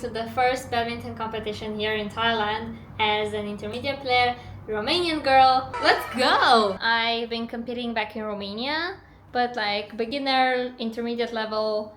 to the first badminton competition here in Thailand as an intermediate player, Romanian girl. Let's go! I've been competing back in Romania, but like beginner, intermediate level,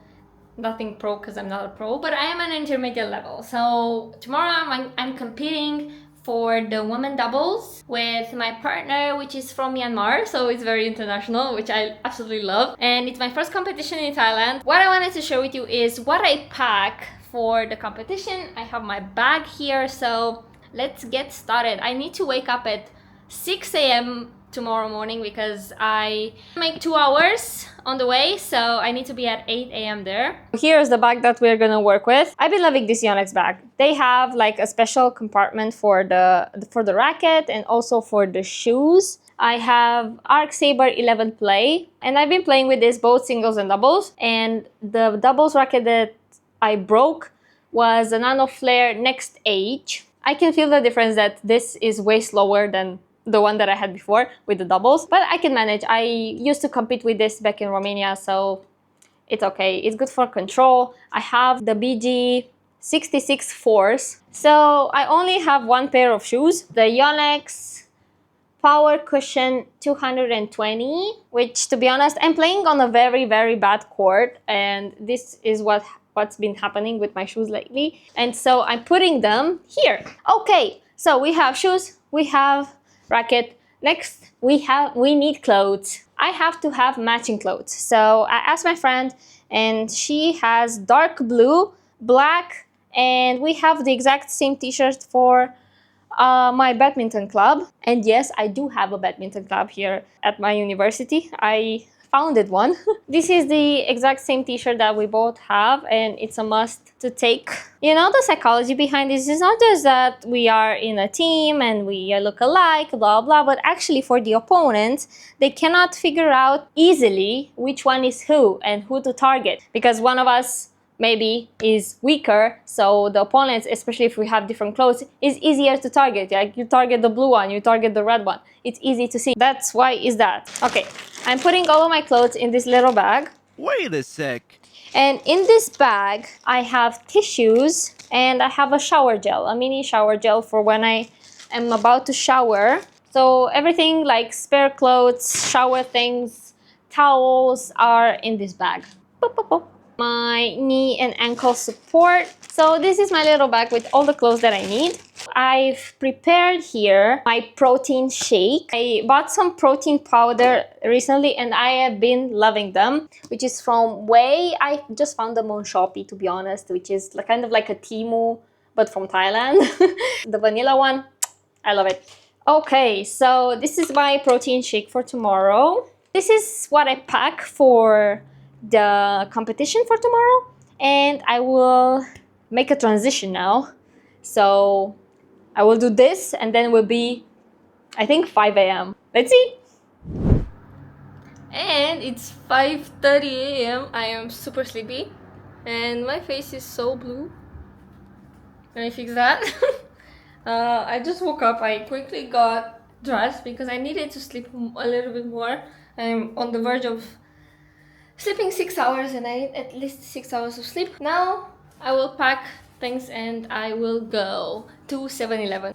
nothing pro because I'm not a pro, but I am an intermediate level. So tomorrow I'm competing for the women doubles with my partner, which is from Myanmar, so it's very international, which I absolutely love. And it's my first competition in Thailand. What I wanted to share with you is what I pack for the competition. I have my bag here, so let's get started. I need to wake up at 6 a.m. tomorrow morning because I make 2 hours on the way, so I need to be at 8 a.m. there. Here's the bag that we're gonna work with. I've been loving this Yonex bag. They have like a special compartment for the racket and also for the shoes. I have Arc Saber 11 Play, and I've been playing with this both singles and doubles. And the doubles racket that I broke was a Nano Flare Next Age. I can feel the difference that this is way slower than the one that I had before with the doubles, but I can manage. I used to compete with this back in Romania, so it's okay. It's good for control. I have the BG 66 Force. So I only have one pair of shoes, the Yonex Power Cushion 220, which, to be honest, I'm playing on a very, very bad court, and this is what's been happening with my shoes lately. And so I'm putting them here. Okay, so we have shoes, we have racket. Next, we need clothes. I have to have matching clothes. So I asked my friend, and she has dark blue, black, and we have the exact same t-shirt for my badminton club. And yes, I do have a badminton club here at my university. I founded one. This is the exact same t-shirt that we both have, and it's a must to take. You know, the psychology behind this is not just that we are in a team and we look alike, blah blah, but actually for the opponents, they cannot figure out easily which one is who and who to target, because one of us maybe is weaker, so the opponents, especially if we have different clothes, is easier to target. Like you target the blue one, you target the red one. It's easy to see. That's why is that. Okay, I'm putting all of my clothes in this little bag. Wait a sec. And in this bag, I have tissues and I have a shower gel, a mini shower gel for when I am about to shower. So everything like spare clothes, shower things, towels are in this bag. Boop, boop, boop. My knee and ankle support. So this is my little bag with all the clothes that I need. I've prepared here my protein shake. I bought some protein powder recently and I have been loving them, which is from Way. I just found them on Shopee, to be honest, which is kind of like a Temu, but from Thailand. The vanilla one, I love it. Okay, so this is my protein shake for tomorrow. This is what I pack for the competition for tomorrow, and I will make a transition now. So I will do this and then will be, I think, 5 a.m. Let's see. And it's 5:30 a.m. I am super sleepy and my face is so blue. Can I fix that? I just woke up. I quickly got dressed because I needed to sleep a little bit more. I'm on the verge of sleeping 6 hours and I need at least 6 hours of sleep. Now I will pack things and I will go to 7-Eleven.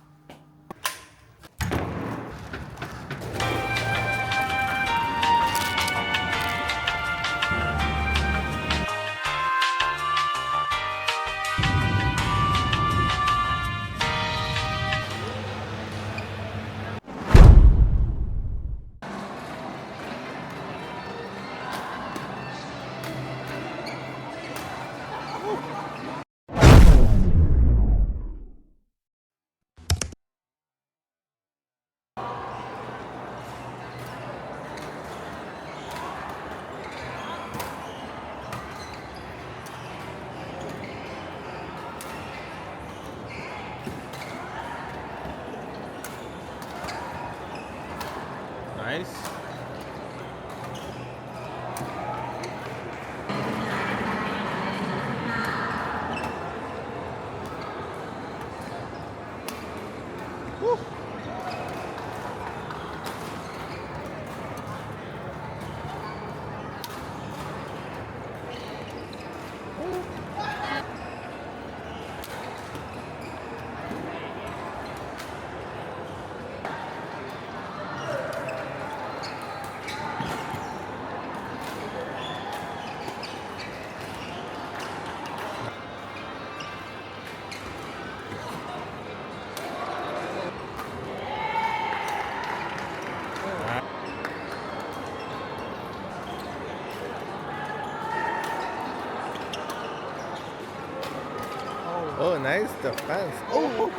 Oh, nice defense. Oh,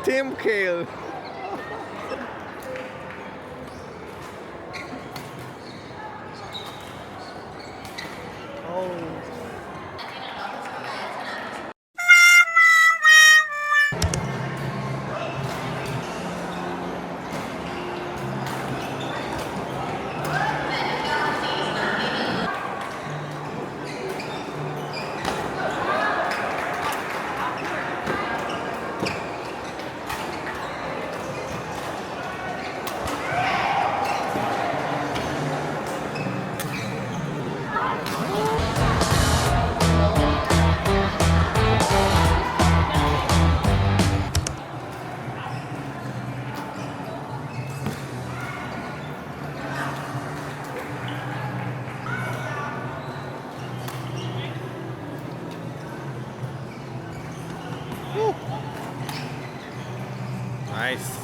Team Kale. Oh. Woo. Nice.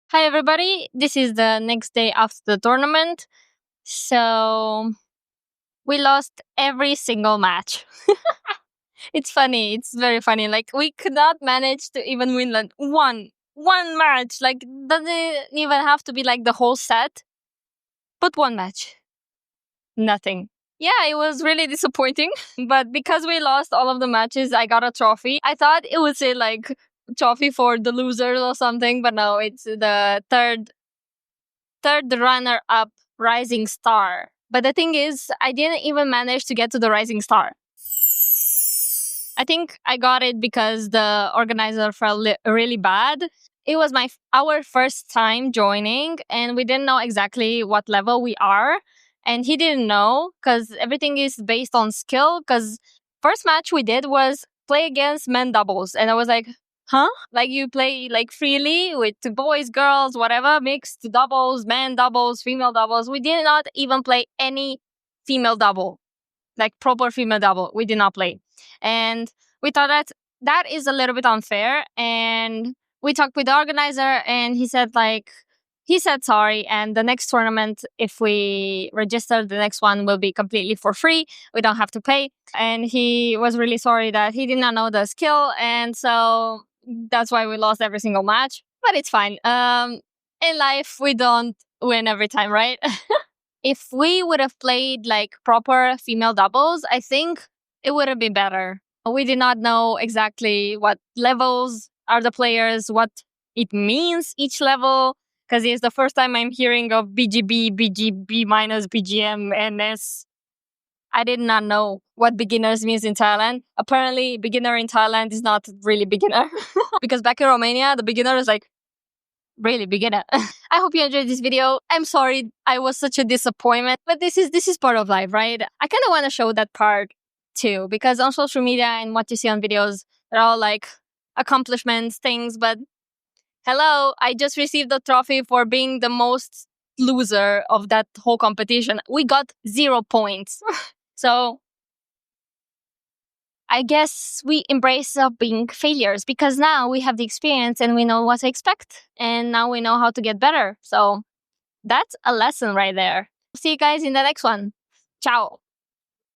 Hi everybody, this is the next day after the tournament. So we lost every single match. It's funny, it's very funny. Like we could not manage to even win like one match. Like doesn't even have to be like the whole set, but one match. Nothing. Yeah, it was really disappointing. But because we lost all of the matches, I got a trophy. I thought it would say like trophy for the losers or something, but no, it's the third runner up rising star. But the thing is, I didn't even manage to get to the rising star. I think I got it because the organizer felt really bad. It was our first time joining, and we didn't know exactly what level we are. And he didn't know because everything is based on skill. Because first match we did was play against men doubles, and I was like, huh? Like you play like freely with boys, girls, whatever, mixed doubles, men doubles, female doubles. We did not even play any female double, like proper female double. We did not play. And we thought that that is a little bit unfair. And we talked with the organizer and he said sorry. And the next tournament, if we register, the next one will be completely for free. We don't have to pay. And he was really sorry that he did not know the skill. And so that's why we lost every single match. But it's fine. In life, we don't win every time, right? If we would have played like proper female doubles, I think it would have been better. We did not know exactly what levels are the players, what it means each level, because it's the first time I'm hearing of BGB, BGB minus, BGM, NS. I did not know what beginners means in Thailand. Apparently, beginner in Thailand is not really beginner. Because back in Romania, the beginner is like really beginner. I hope you enjoyed this video. I'm sorry I was such a disappointment, but this is part of life, right? I kind of want to show that part too, because on social media and what you see on videos, they're all like accomplishments, things, but hello, I just received the trophy for being the most loser of that whole competition. We got 0 points. So I guess we embrace being failures because now we have the experience and we know what to expect. And now we know how to get better. So that's a lesson right there. See you guys in the next one. Ciao.